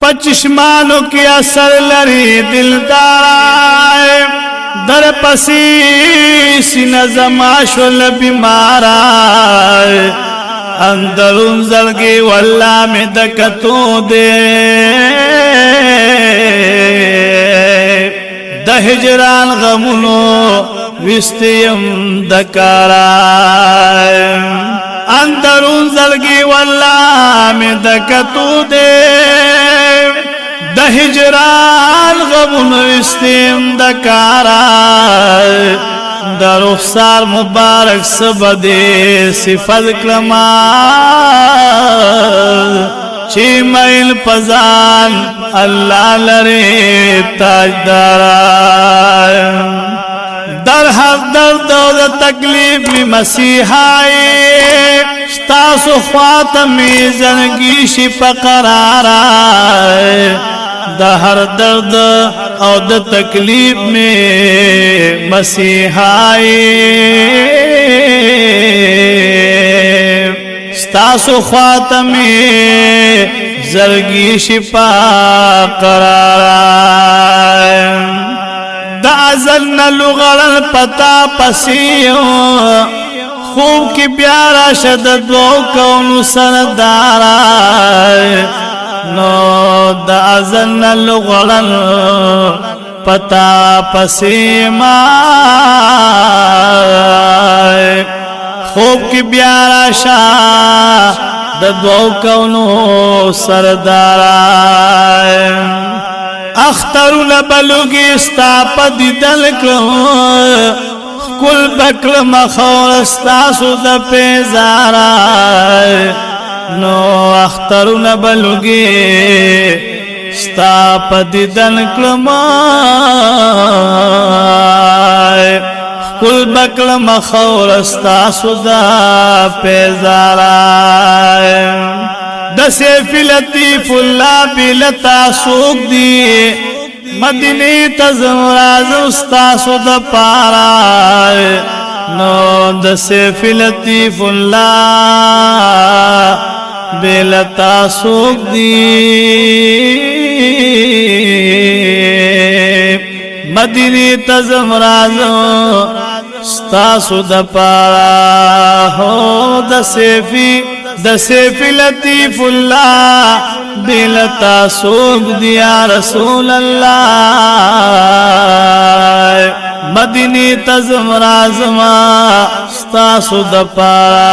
پچشمانو کی اثر لری دلدار در پسی سینہ زما شل بیمارا اندرون زلگی واللہ میں دکتو دے د ہجران غمونو وستیم دکارا اندرون زلگی واللہ میں دکتو دے د ہجران غمونو وستیم دکارا در رخسار مبارک سبدے صفت کلما چی میل پزان اللہ لرے تاجدارا در حق درد و تکلیف میں مسیحائی ستاسو خاتمی زنگی شپ قرارا دا ہر درد او دا تکلیف میں مسیحائی ستاسو خاتمی زرگی شپا قرارا دا ازلن لغرن پتا پسیو خوب کی پیارا شدد و کونو سردارا نو دا ازلن لغرن پتا پسیما خوب کی بیارا شاہ ددو کونو سردارا اخترو لبلوگی استاپا دیدل کرو کل بکل مخور استاسو دا پیزارا نو اخترو لبلوگی استاپا دیدل کرو کل بکل مخور استاسو دا پیزارا دا سیف لطیف اللہ بلتا سوک دی مدینی تزمراز استاسو دا پارا نو دا سیف لطیف اللہ بلتا سوک دی مدینی تزمرازو ستاسو دا پارا ہو دا سیفی لطیف اللہ بلتا سوک دیا رسول اللہ مدینی تزمرازو ستاسو دا پارا